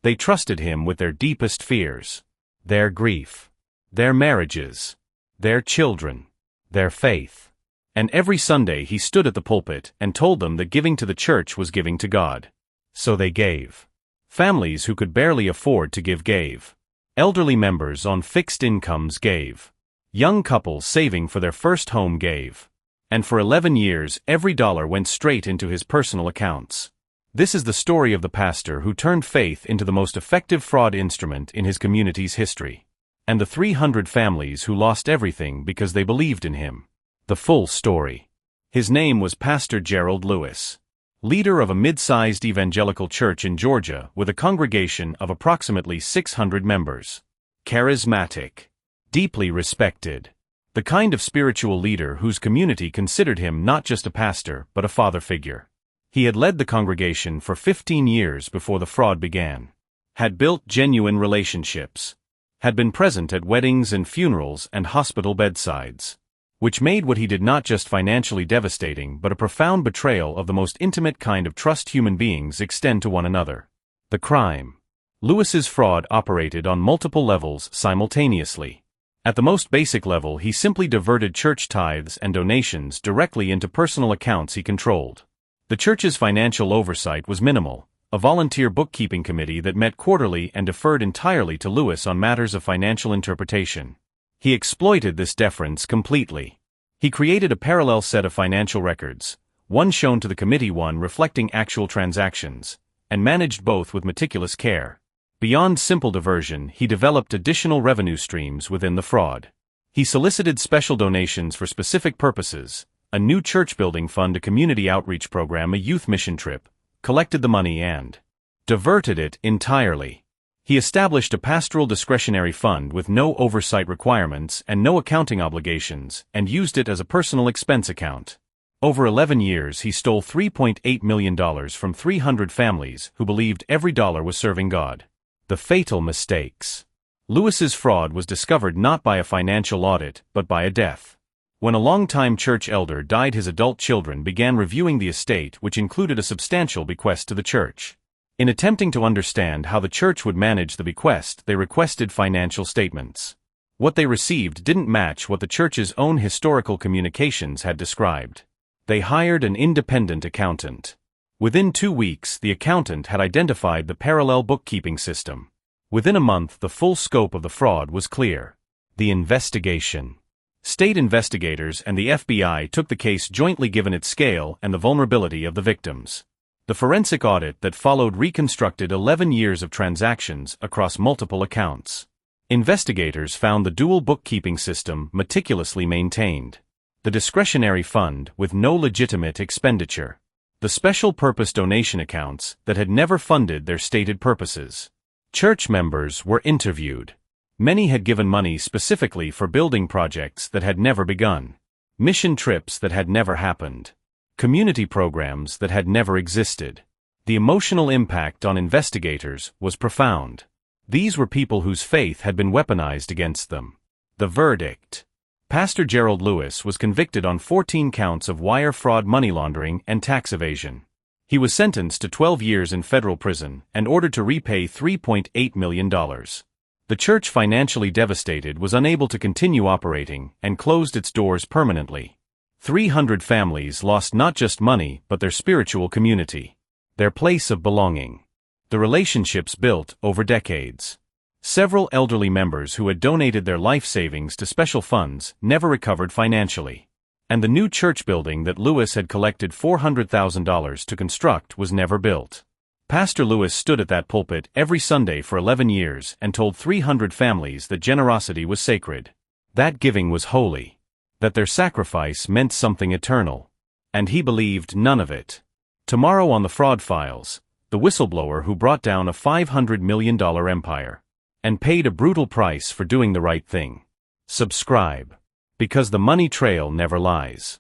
They trusted him with their deepest fears, their grief, their marriages, their children, their faith. And every Sunday he stood at the pulpit and told them that giving to the church was giving to God. So they gave. Families who could barely afford to give gave. Elderly members on fixed incomes gave. Young couples saving for their first home gave. And for 11 years, every dollar went straight into his personal accounts. This is the story of the pastor who turned faith into the most effective fraud instrument in his community's history. And the 300 families who lost everything because they believed in him. The full story. His name was Pastor Gerald Lewis, leader of a mid-sized evangelical church in Georgia with a congregation of approximately 600 members. Charismatic. Deeply respected. The kind of spiritual leader whose community considered him not just a pastor but a father figure. He had led the congregation for 15 years before the fraud began. Had built genuine relationships. Had been present at weddings and funerals and hospital bedsides. Which made what he did not just financially devastating but a profound betrayal of the most intimate kind of trust human beings extend to one another. The crime. Lewis's fraud operated on multiple levels simultaneously. At the most basic level, he simply diverted church tithes and donations directly into personal accounts he controlled. The church's financial oversight was minimal, a volunteer bookkeeping committee that met quarterly and deferred entirely to Lewis on matters of financial interpretation. He exploited this deference completely. He created a parallel set of financial records, one shown to the committee, one reflecting actual transactions, and managed both with meticulous care. Beyond simple diversion, he developed additional revenue streams within the fraud. He solicited special donations for specific purposes, a new church building fund, a community outreach program, a youth mission trip, collected the money and diverted it entirely. He established a pastoral discretionary fund with no oversight requirements and no accounting obligations, and used it as a personal expense account. Over 11 years he stole $3.8 million from 300 families who believed every dollar was serving God. The fatal mistakes. Lewis's fraud was discovered not by a financial audit but by a death. When a longtime church elder died, his adult children began reviewing the estate, which included a substantial bequest to the church. In attempting to understand how the church would manage the bequest, they requested financial statements. What they received didn't match what the church's own historical communications had described. They hired an independent accountant. Within 2 weeks, the accountant had identified the parallel bookkeeping system. Within a month, the full scope of the fraud was clear. The investigation. State investigators and the FBI took the case jointly, given its scale and the vulnerability of the victims. The forensic audit that followed reconstructed 11 years of transactions across multiple accounts. Investigators found the dual bookkeeping system meticulously maintained. The discretionary fund with no legitimate expenditure. The special purpose donation accounts that had never funded their stated purposes. Church members were interviewed. Many had given money specifically for building projects that had never begun. Mission trips that had never happened. Community programs that had never existed. The emotional impact on investigators was profound. These were people whose faith had been weaponized against them. The verdict. Pastor Gerald Lewis was convicted on 14 counts of wire fraud, money laundering, and tax evasion. He was sentenced to 12 years in federal prison and ordered to repay $3.8 million. The church, financially devastated, was unable to continue operating and closed its doors permanently. 300 families lost not just money but their spiritual community. Their place of belonging. The relationships built over decades. Several elderly members who had donated their life savings to special funds never recovered financially. And the new church building that Lewis had collected $400,000 to construct was never built. Pastor Lewis stood at that pulpit every Sunday for 11 years and told 300 families that generosity was sacred. That giving was holy. That their sacrifice meant something eternal. And he believed none of it. Tomorrow on the Fraud Files, the whistleblower who brought down a $500 million empire. And paid a brutal price for doing the right thing. Subscribe. Because the money trail never lies.